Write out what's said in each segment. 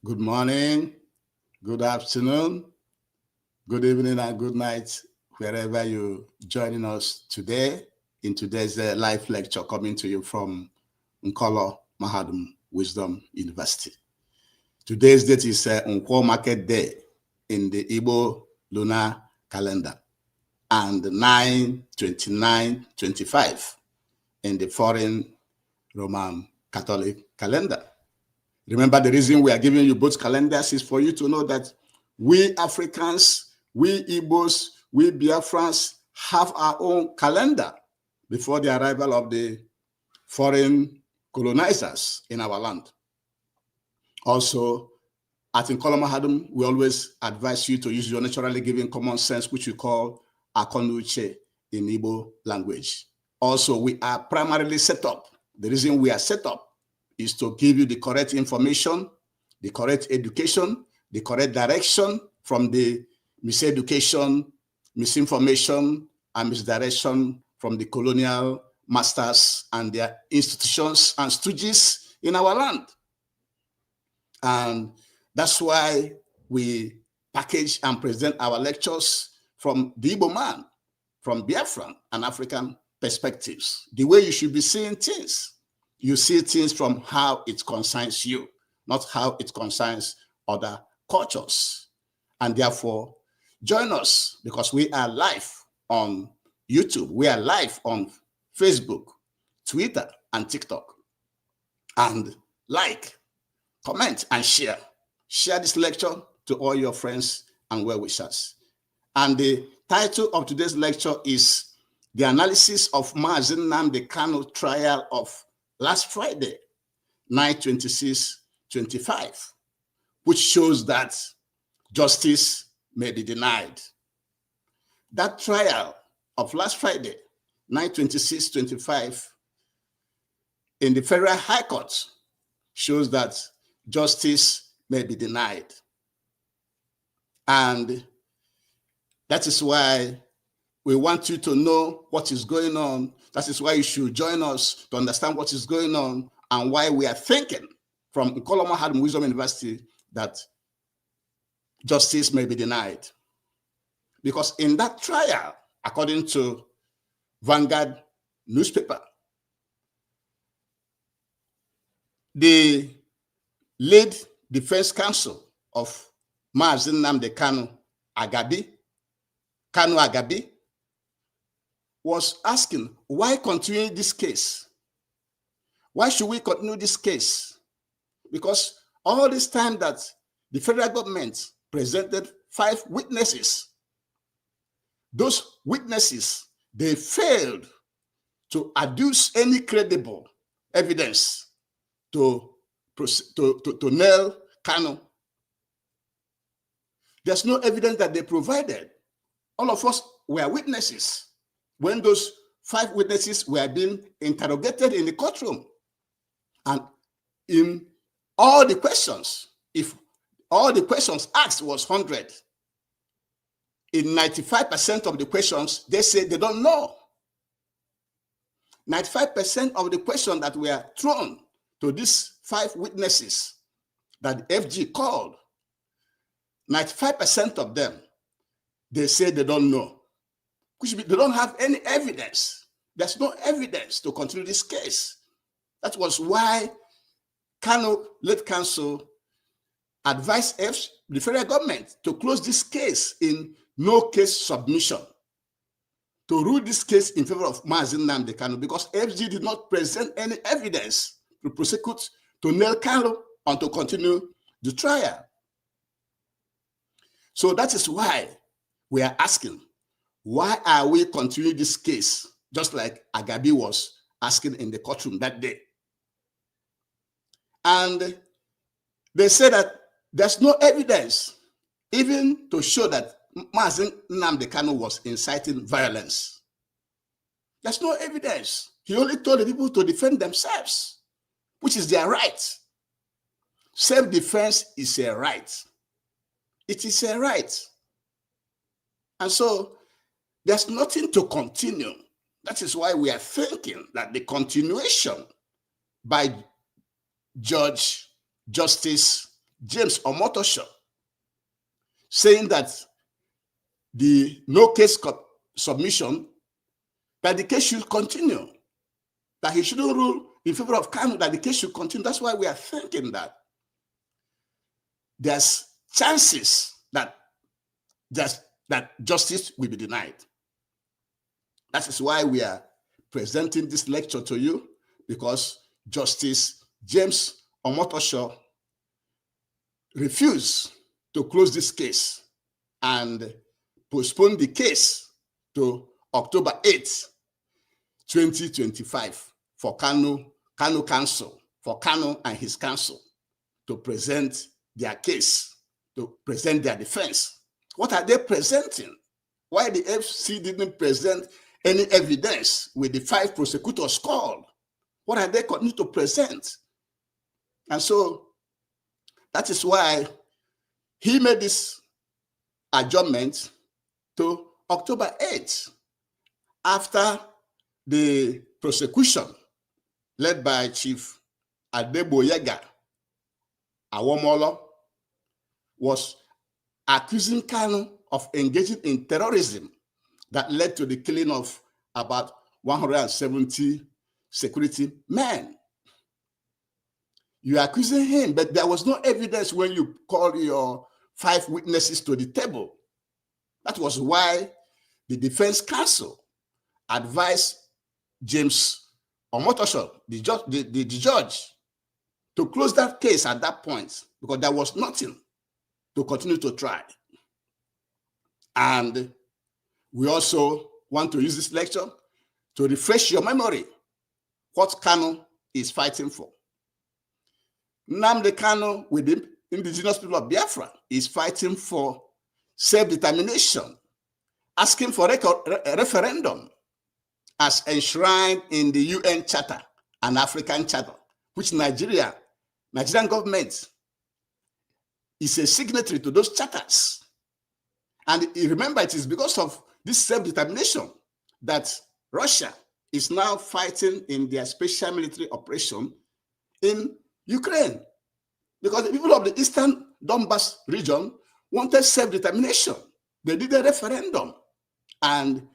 Good morning, good afternoon, good evening, and good night, wherever you're joining us today in today's live lecture coming to you from Nkolo Mahadum Wisdom University. Today's date is Nkwo Market Day in the Igbo lunar calendar and 9/29/25 in the foreign Roman Catholic calendar. Remember, the reason we are giving you both calendars is for you to know that we Africans, we Igbos, we Biafrans have our own calendar before the arrival of the foreign colonizers in our land. Also, at Nkolo Mahadum, we always advise you to use your naturally given common sense, which we call Akonuche in Igbo language. Also, we are primarily set up. The reason we are set up is to give you the correct information, the correct education, the correct direction from the miseducation, misinformation, and misdirection from the colonial masters and their institutions and stooges in our land. And that's why we package and present our lectures from the Igbo man, from Biafran and African perspectives, the way you should be seeing things. You see things from how it concerns you, not how it concerns other cultures. And therefore, join us because we are live on YouTube. We are live on Facebook, Twitter, and TikTok. And like, comment, and share. Share this lecture to all your friends and well-wishers. And the title of today's lecture is The Analysis of Mazi Nnamdi Kanu Trial of last Friday, 9/26/25, which shows that justice may be denied. That trial of last Friday, 9/26/25, in the Federal High Court shows that justice may be denied. And that is why we want you to know what is going on. That is why you should join us to understand what is going on and why we are thinking from Nkolo Mahadum Wisdom University that justice may be denied. Because in that trial, according to Vanguard newspaper, the lead defense counsel of Mazi Nnamdi Kanu Agabi, was asking, why continue this case? Why should we continue this case? Because all this time that the federal government presented 5 witnesses, those witnesses, they failed to adduce any credible evidence to nail Kanu. There's no evidence that they provided. All of us were witnesses when those 5 witnesses were being interrogated in the courtroom. And in all the questions, if all the questions asked was 100, in 95% of the questions, they said they don't know. 95% of the questions that were thrown to these 5 witnesses that the FG called, 95% of them, they said they don't know. They don't have any evidence. There's no evidence to continue this case. That was why Kanu late counsel advised the federal government to close this case in no case submission, to rule this case in favor of Mazi Nnamdi Kanu, because FG did not present any evidence to prosecute, to nail Kanu, and to continue the trial. So that is why we are asking, why are we continuing this case, just like Agabi was asking in the courtroom that day? And they said that there's no evidence even to show that Mazi Nnamdi Kanu was inciting violence. There's no evidence. He only told the people to defend themselves, which is their right. Self-defense is a right. It is a right. And so there's nothing to continue. That is why we are thinking that the continuation by Justice James Omotosho, saying that the no case submission, that the case should continue, that he shouldn't rule in favor of Kanu, that the case should continue. That's why we are thinking that there's chances that justice will be denied. That is why we are presenting this lecture to you, because Justice James Omotosho refused to close this case and postpone the case to October 8th, 2025 for Kanu Council, for Kanu and his council to present their case, to present their defense. What are they presenting? Why the FC didn't present any evidence with the 5 prosecutors called? What are they continuing to present? And so that is why he made this adjournment to October 8th, after the prosecution led by Chief Adeboyega Awomolo was accusing Kanu of engaging in terrorism that led to the killing of about 170 security men. You are accusing him, but there was no evidence when you called your 5 witnesses to the table. That was why the defense counsel advised James Omotosho, the judge, to close that case at that point, because there was nothing to continue to try. And we also want to use this lecture to refresh your memory what Kanu is fighting for. Nnamdi Kanu, with the indigenous people of Biafra, is fighting for self-determination, asking for a referendum as enshrined in the UN Charter and African Charter, which Nigerian government is a signatory to those charters. And remember, it is because of this self-determination that Russia is now fighting in their special military operation in Ukraine, because the people of the Eastern Donbas region wanted self-determination. They did a referendum, and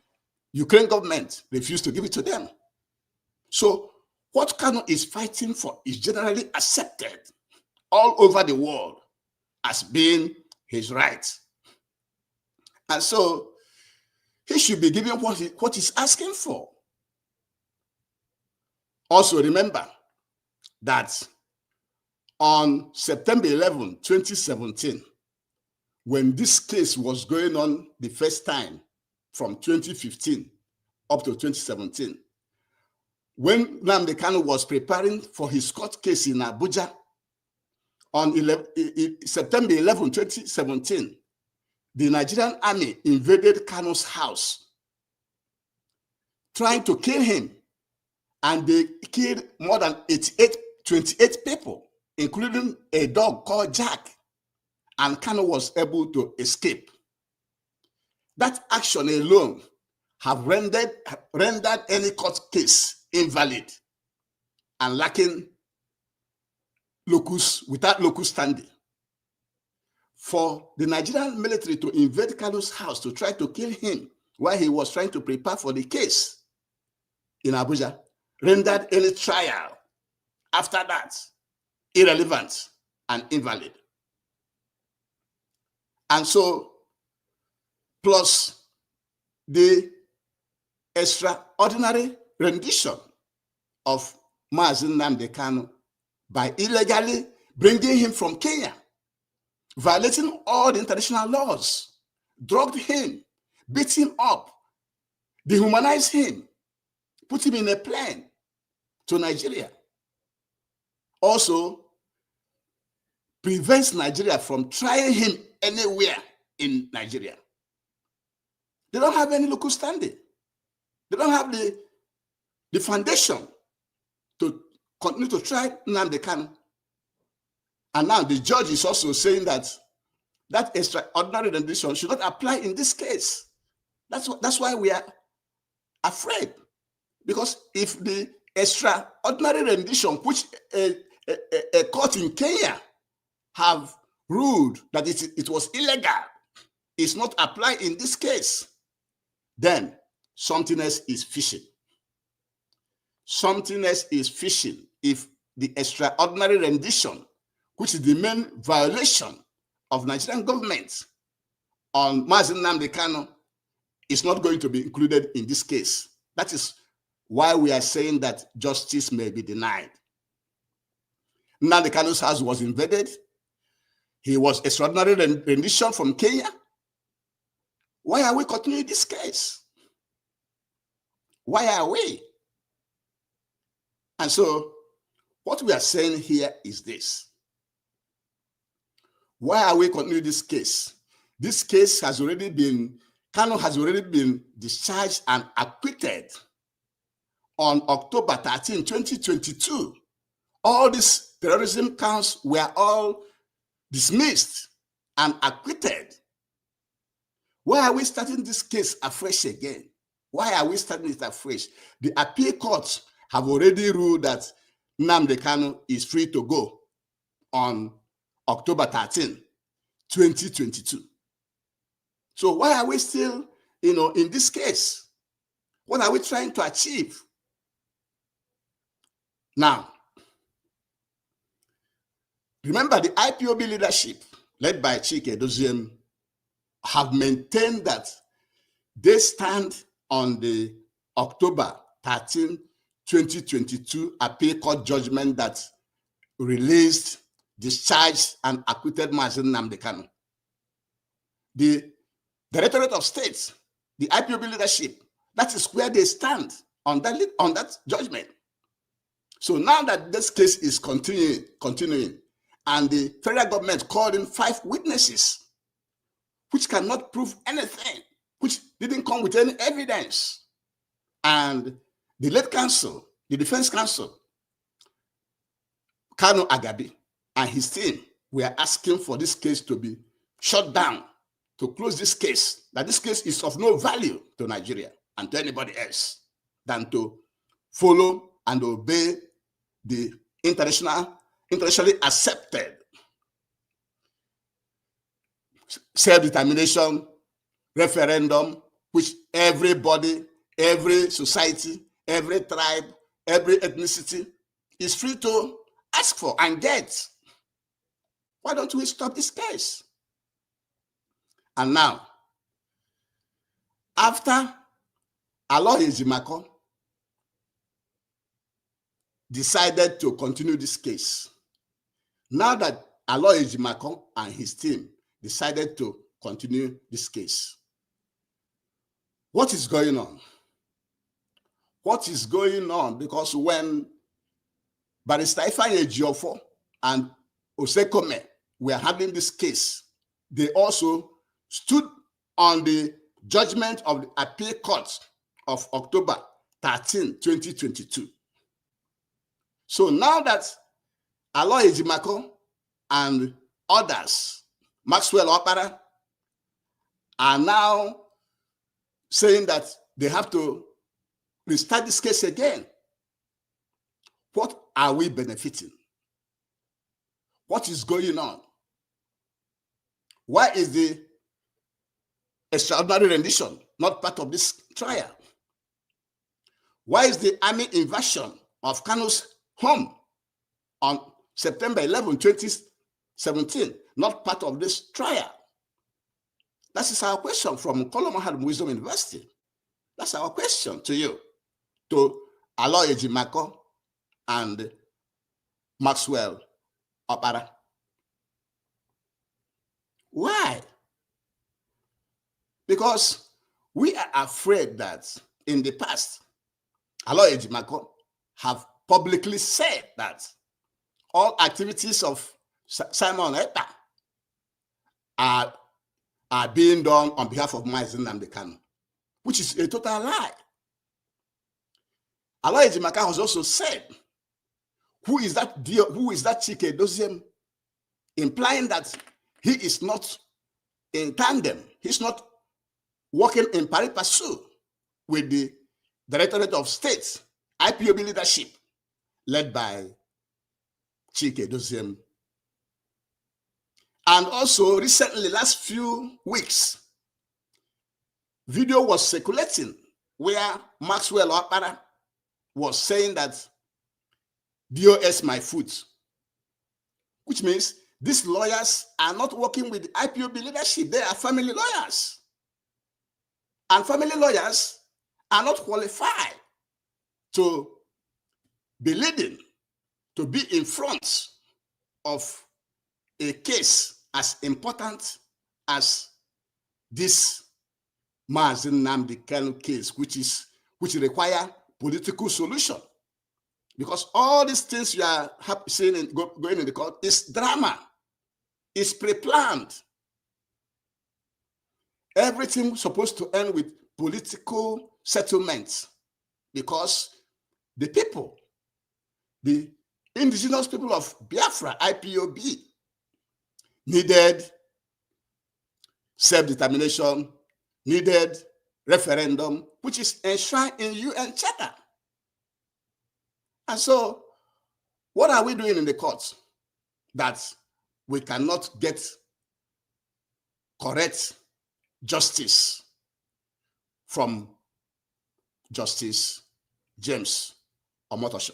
Ukraine government refused to give it to them. So what Kanu is fighting for is generally accepted all over the world as being his right. And so he should be given what he's asking for. Also remember that on September 11, 2017, when this case was going on the first time from 2015 up to 2017, when Nnamdi Kanu was preparing for his court case in Abuja on September 11, 2017, the Nigerian army invaded Kanu's house, trying to kill him, and they killed more than 28 people, including a dog called Jack, and Kanu was able to escape. That action alone have rendered any court case invalid and lacking without locus standi. For the Nigerian military to invade Kanu's house to try to kill him while he was trying to prepare for the case in Abuja rendered any trial after that irrelevant and invalid. And so, plus the extraordinary rendition of Mazi Nnamdi Kanu by illegally bringing him from Kenya, violating all the international laws, drugged him, beat him up, dehumanized him, put him in a plane to Nigeria. Also prevents Nigeria from trying him anywhere in Nigeria. They don't have any local standing. They don't have the foundation to continue to try Nnamdi Kanu. And now the judge is also saying that that extraordinary rendition should not apply in this case. That's why we are afraid. Because if the extraordinary rendition, which a court in Kenya have ruled that it was illegal, is not applied in this case, then something else is fishing. Something else is fishing if the extraordinary rendition, which is the main violation of Nigerian government on Mazi Nnamdi Kanu, is not going to be included in this case. That is why we are saying that justice may be denied. Nnamdi Kanu's house was invaded. He was extraordinary rendition from Kenya. Why are we continuing this case? Why are we? And so what we are saying here is this. Why are we continuing this case? This case has already been, Kanu has already been discharged and acquitted on October 13, 2022. All these terrorism counts were all dismissed and acquitted. Why are we starting this case afresh again? Why are we starting it afresh? The appeal courts have already ruled that Nnamdi Kanu is free to go on October 13, 2022. So why are we still, in this case? What are we trying to achieve? Now, remember the IPOB leadership led by Chike Doziem have maintained that they stand on the October 13, 2022 appeal court judgment that released, discharged, and acquitted Mazi Nnamdi Kanu. The Directorate of State, the IPOB leadership, that is where they stand on that judgment. So now that this case is continuing, and the federal government called in 5 witnesses, which cannot prove anything, which didn't come with any evidence. And the late counsel, the defense counsel, Kanu Agabi, and his team were asking for this case to be shut down, to close this case, that this case is of no value to Nigeria and to anybody else than to follow and obey the internationally accepted self-determination referendum, which everybody, every society, every tribe, every ethnicity is free to ask for and get. Why don't we stop this case? And now, after Aloy Ejimakor decided to continue this case, now that Aloy Ejimakor and his team decided to continue this case, what is going on? What is going on? Because when Barrister Ifeanyi Ejiofor and Osekome were handling this case, they also stood on the judgment of the appeal court of October 13, 2022. So now that Aloy Ejimakor and others, Maxwell Opara, are now saying that they have to restart this case again, what are we benefiting? What is going on? Why is the extraordinary rendition not part of this trial? Why is the army invasion of Kanu's home on September 11, 2017 not part of this trial? That is our question from Kolomahad Wisdom University. That's our question to you, to Aloy Ejimakor and Maxwell Opara. Why? Because we are afraid that in the past, Aloy Ejimakor have publicly said that all activities of Simon Ekpa are being done on behalf of Mazi Nnamdi Kanu, which is a total lie. Aloy Ejimakor has also said, who is that Chike Doziem, implying that he is not in tandem, he's not working in pari passu with the Directorate of State, IPOB leadership, led by Chike Doziem And also recently, last few weeks, video was circulating where Maxwell Okpara was saying that DOS my foot, which means these lawyers are not working with the IPOB leadership. They are family lawyers. And family lawyers are not qualified to be leading, to be in front of a case as important as this Mazi Nnamdi Kanu case, which require political solution. Because all these things you are seeing going in the court is drama, is pre-planned. Everything supposed to end with political settlements, because the people, the indigenous people of Biafra, IPOB, needed self-determination, needed referendum, which is enshrined in UN Charter. And so, what are we doing in the courts that we cannot get correct justice from Justice James Omotosho?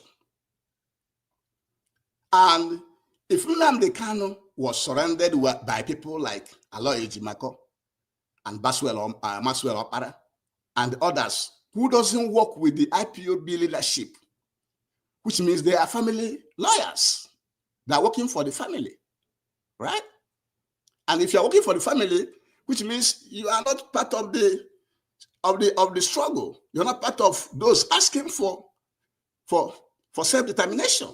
And if Nnamdi Kanu was surrounded by people like Aloy Ejimako and Maxwell Okpara and others who doesn't work with the IPOB leadership, which means they are family lawyers, they are working for the family, right? And if you are working for the family, which means you are not part of the struggle, you're not part of those asking for self-determination,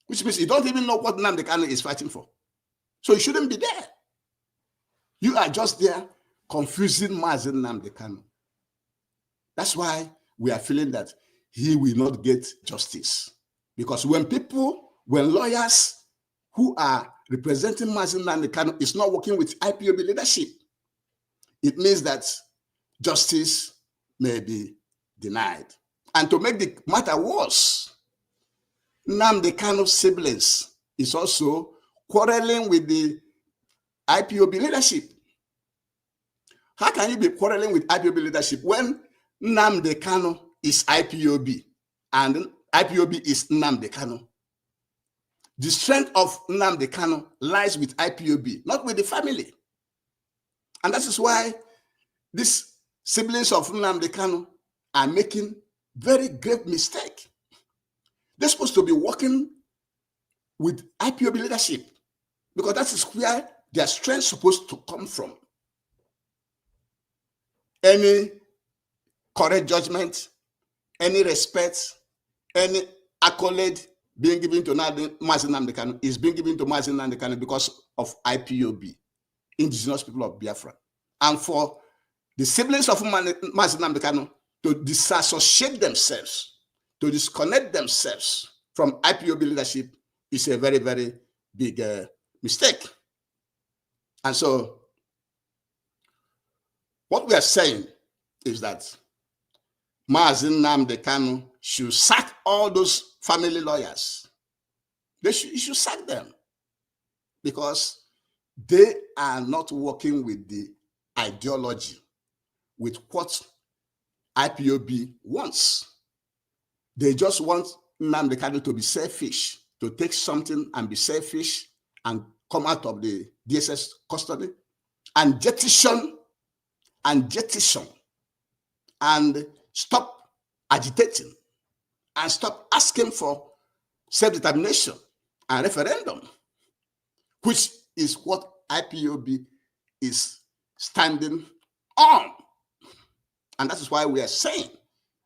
which means you don't even know what Nnamdi Kanu is fighting for. So you shouldn't be there. You are just there confusing Mazi Nnamdi Kanu. That's why we are feeling that he will not get justice. Because when lawyers who are representing Mazi Nnamdi Kanu is not working with IPOB leadership, it means that justice may be denied. And to make the matter worse, Nnamdi Kanu's siblings is also quarreling with the IPOB leadership. How can you be quarreling with IPOB leadership when Nnamdi Kanu is IPOB and IPOB is Nnamdi Kanu? The strength of Nnamdi Kanu lies with IPOB, not with the family. And that is why these siblings of Nnamdi Kanu are making very grave mistake. They're supposed to be working with IPOB leadership because that is where their strength is supposed to come from. Any correct judgment, any respect, any accolade being given to Mazi Nnamdi Kanu is being given to Mazi Nnamdi Kanu because of IPOB, indigenous people of Biafra. And for the siblings of Mazi Nnamdi Kanu to disassociate themselves, to disconnect themselves from IPOB leadership is a very, very big mistake. And so what we are saying is that Mazi Nnamdi Kanu should sack all those family lawyers. He should sack them because they are not working with the ideology, with what IPOB wants. They just want Nnamdi Kanu to be selfish, to take something and be selfish and come out of the DSS custody and jettison and stop agitating and stop asking for self-determination and referendum, which is what IPOB is standing on. And that is why we are saying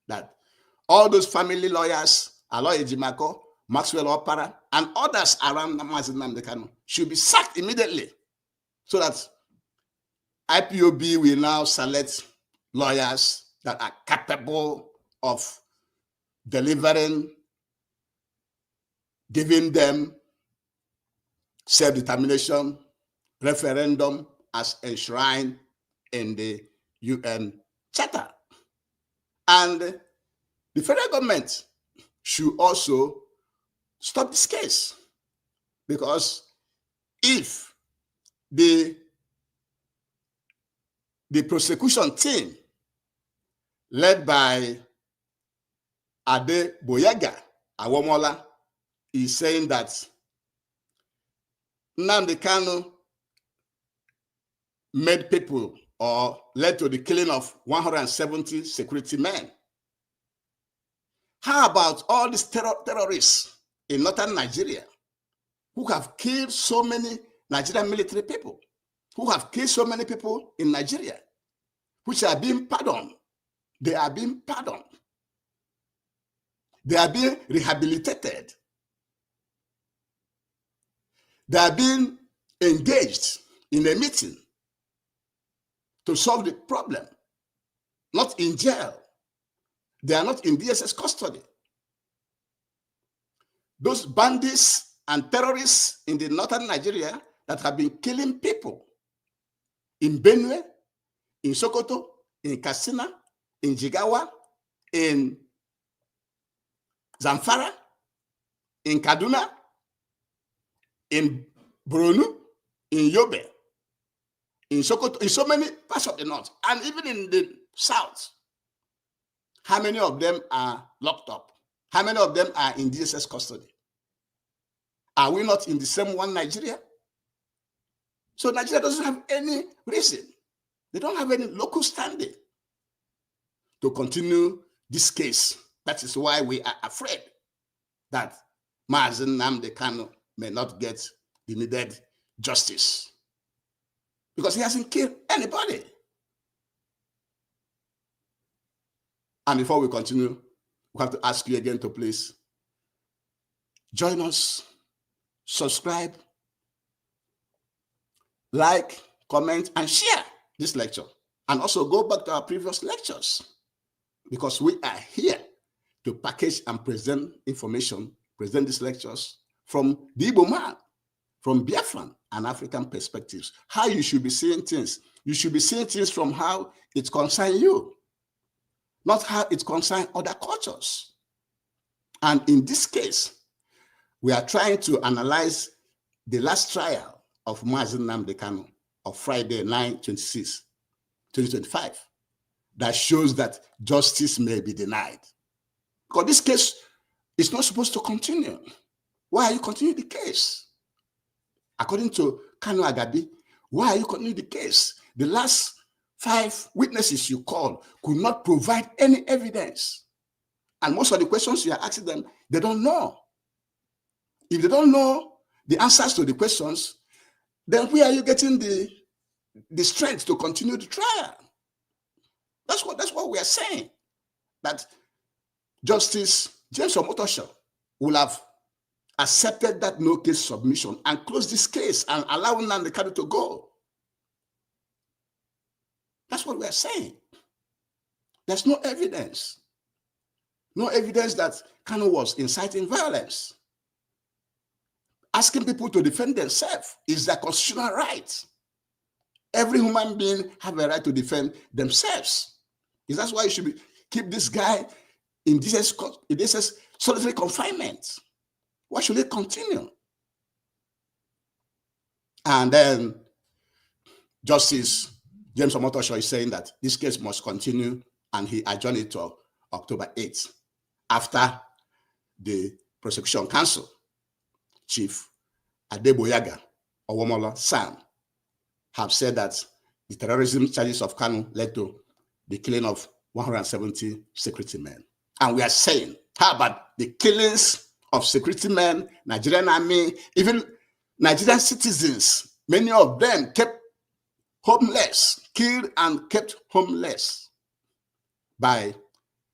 that all those family lawyers, Aloy Ejimako, Maxwell Okpara, and others around Mazi Nnamdi Kanu should be sacked immediately so that IPOB will now select lawyers that are capable of delivering, giving them self-determination, referendum as enshrined in the UN Charter. And the federal government should also stop this case, because if the prosecution team led by Adeboyaga Awomola is saying that Nnamdi Kanu made people or led to the killing of 170 security men. How about all these terrorists in northern Nigeria who have killed so many Nigerian military people, who have killed so many people in Nigeria, which are being pardoned? They are being pardoned. They are being rehabilitated. They are being engaged in a meeting to solve the problem, not in jail. They are not in DSS custody. Those bandits and terrorists in the northern Nigeria that have been killing people in Benue, in Sokoto, in Katsina, in Jigawa, in Zamfara, in Kaduna, in Borno, in Yobe, in Sokoto, in so many parts of the north, and even in the south. How many of them are locked up? How many of them are in DSS custody? Are we not in the same one Nigeria? So Nigeria doesn't have any reason. They don't have any local standing to continue this case. That is why we are afraid that Mazi Nnamdi Kanu may not get the needed justice because he hasn't killed anybody. And before we continue, we have to ask you again to please join us, subscribe, like, comment, and share this lecture. And also go back to our previous lectures because we are here to package and present information, present these lectures from the Igbo man, from Biafran and African perspectives, how you should be seeing things. You should be seeing things from how it concerns you, not how it concerns other cultures. And in this case, we are trying to analyze the last trial of Mazi Nnamdi Kanu of Friday, 9/26, 2025, that shows that justice may be denied. Because this case is not supposed to continue. Why are you continuing the case? According to Kanu Agabi, why are you continuing the case? The last 5 witnesses you called could not provide any evidence. And most of the questions you are asking them, they don't know. If they don't know the answers to the questions, then where are you getting the strength to continue the trial? That's what we are saying. That Justice James Omotosho will have accepted that no case submission and close this case and allow Nnamdi Kanu to go. That's what we are saying. There's no evidence. No evidence that Kanu was inciting violence. Asking people to defend themselves is their constitutional right. Every human being have a right to defend themselves. That's why you should keep this guy in this solitary confinement. Why should it continue? And then Justice James Omotosho is saying that this case must continue, and he adjourned it to October 8th after the prosecution counsel, Chief Adeboyaga Awomola Sam, have said that the terrorism charges of Kanu led to the killing of 170 security men. And we are saying, how about the killings of security men, Nigerian army, even Nigerian citizens? Many of them kept homeless, killed and kept homeless by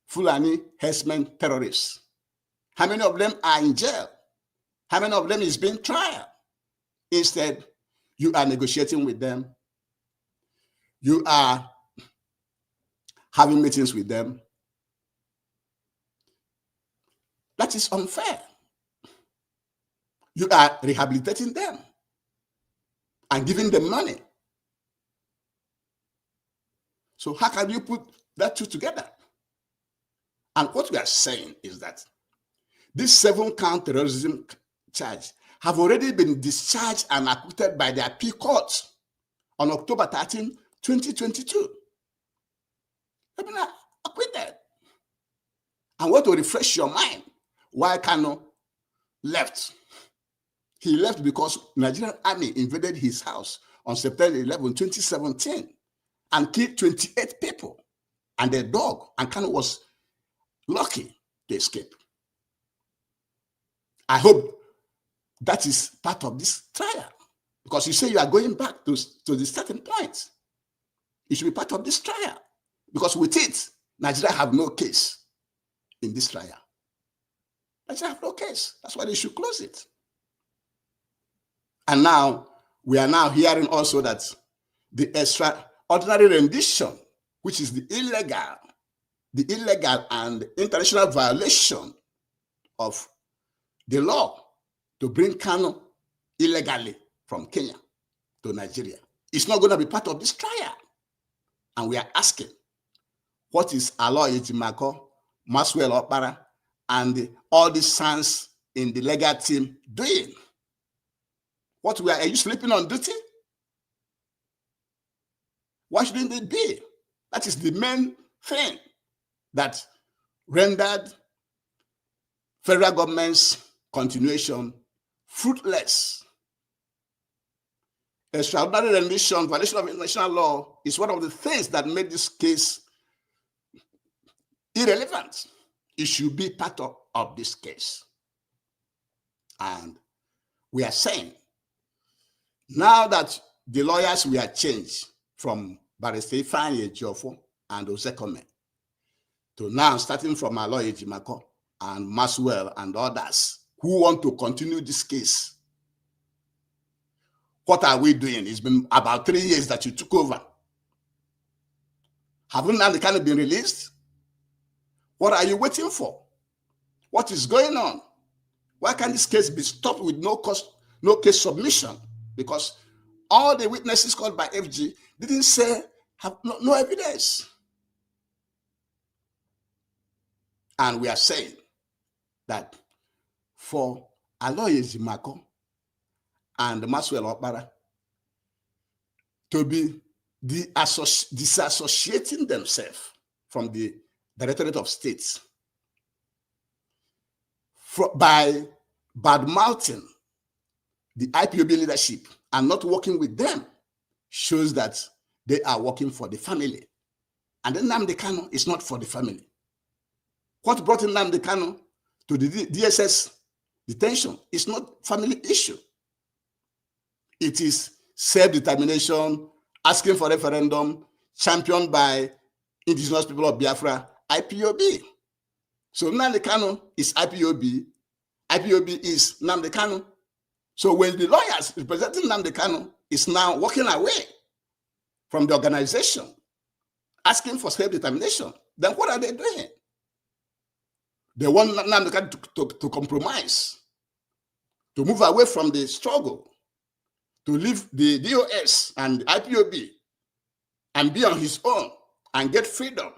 Fulani herdsmen terrorists. How many of them are in jail? How many of them is being tried? Instead, you are negotiating with them. You are having meetings with them. That is unfair. You are rehabilitating them and giving them money. So how can you put that two together? And what we are saying is that this 7-count terrorism charge have already been discharged and acquitted by the appeal court on October 13, 2022. They've been acquitted. And what to refresh your mind, why Kanu left? He left because Nigerian army invaded his house on September 11, 2017 and killed 28 people and their dog, and Kanu was lucky to escape. I hope that is part of this trial, because you say you are going back to the starting point. It should be part of this trial, because with it, Nigeria have no case in this trial. Nigeria have no case. That's why they should close it. And now, we are now hearing also that the extraordinary rendition, which is the illegal and international violation of the law to bring Kanu illegally from Kenya to Nigeria, it's not going to be part of this trial. And we are asking, what is Aloy Ejimako, Maxwell Okpara, and all these sons in the legal team doing? Are you sleeping on duty? Why shouldn't it be? That is the main thing that rendered federal government's continuation fruitless. Extraordinary rendition, violation of international law, is one of the things that made this case irrelevant. It should be part of this case. And we are saying, now that the lawyers were changed from Barrister Ifeanyi Ejiofor and Ozekome to now starting from Aloy Ejimako and Maxwell and others who want to continue this case, what are we doing? It's been about 3 years that you took over. Haven't Nnamdi Kanu been released? What are you waiting for? What is going on? Why can't this case be stopped with no case submission? Because all the witnesses called by FG didn't say, have no evidence. And we are saying that for Aloy Ejimako and Maxwell Okpara to be disassociating themselves from the Directorate of States by bad-mouthing the IPOB leadership and not working with them shows that they are working for the family. And then Nnamdi Kanu is not for the family. What brought in Nnamdi Kanu to the DSS detention is not family issue. It is self-determination, asking for referendum, championed by indigenous people of Biafra, IPOB. So Nnamdi Kanu is IPOB. IPOB is Nnamdi Kanu. So when the lawyers representing Nnamdi Kanu is now walking away from the organization, asking for self-determination, then what are they doing? They want Nnamdi Kanu to compromise, to move away from the struggle, to leave the DOS and IPOB and be on his own and get freedom.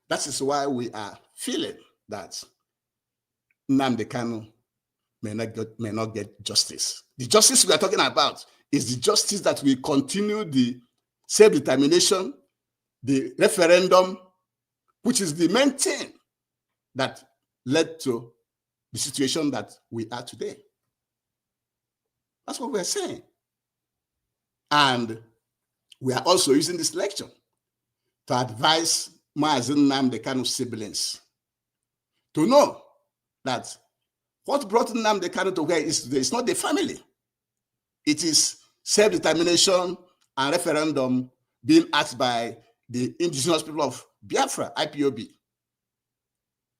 That is why we are feeling that Nnamdi Kanu may not get justice. The justice we are talking about is the justice that will continue the self-determination, the referendum, which is the main thing that led to the situation that we are today. That's what we're saying. And we are also using this lecture to advise Mazi Nnamdi Kanu siblings to know that what brought Nnamdi Kanu to where is today is not the family. It is self-determination and referendum being asked by the indigenous people of Biafra, IPOB,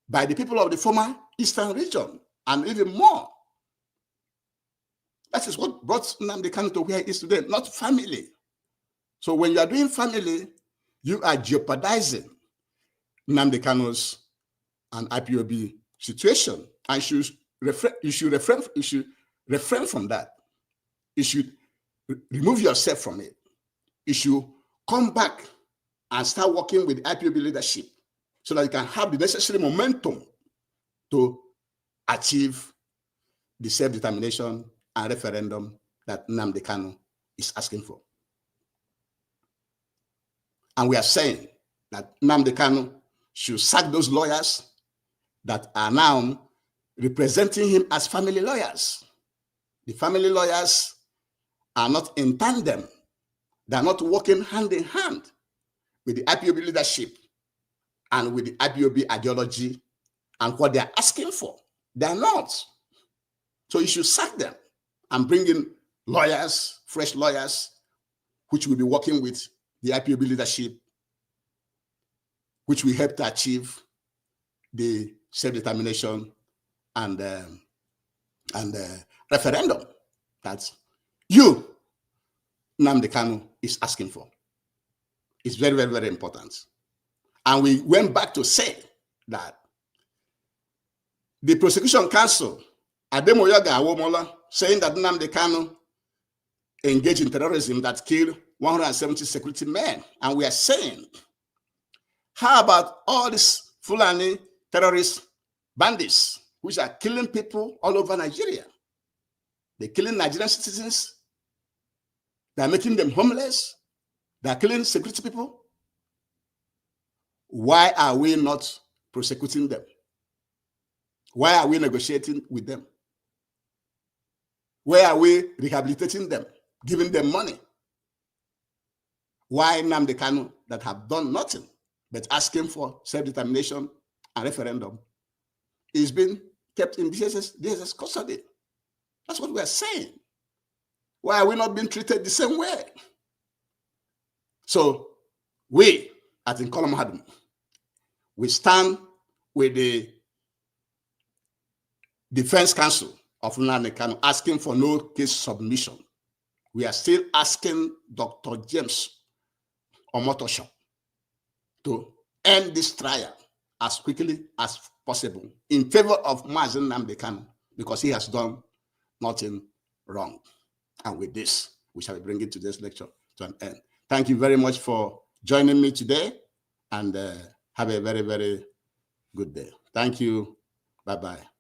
by the people of the former Eastern region, and even more. That is what brought Nnamdi Kanu to where he is today, not family. So when you are doing family, you are jeopardizing Nnamdi Kanu's and IPOB situation, and you should refrain from that. You should remove yourself from it. You should come back and start working with IPOB leadership so that you can have the necessary momentum to achieve the self-determination and referendum that Nnamdi Kanu is asking for. And we are saying that Nnamdi Kanu should sack those lawyers that are now representing him as family lawyers. The family lawyers are not in tandem. They are not working hand in hand with the IPOB leadership and with the IPOB ideology and what they are asking for. They are not. So you should sack them and bring in lawyers, fresh lawyers, which will be working with the IPOB leadership, which will help to achieve the self-determination and referendum that you, Nnamdi Kanu, is asking for. It's very, very, very important. And we went back to say that the prosecution counsel, Ademoyaga Awomola, saying that Nnamdi Kanu engaged in terrorism that killed 170 security men. And we are saying, how about all these Fulani terrorist bandits which are killing people all over Nigeria? They're killing Nigerian citizens. They're making them homeless. They're killing security people. Why are we not prosecuting them? Why are we negotiating with them? Why are we rehabilitating them, giving them money? Why Nnamdi Kanu, that have done nothing but asking for self-determination and referendum, is being kept in DSS custody? That's what we are saying. Why are we not being treated the same way? So we, at Nkolomahadum, we stand with the defense counsel of Nnamdi Kanu asking for no case submission. We are still asking Dr. James Omotosho to end this trial as quickly as possible in favor of Mazi Nnamdi Kanu, because he has done nothing wrong. And with this, we shall be bringing today's lecture to an end. Thank you very much for joining me today, and have a very, very good day. Thank you. Bye-bye.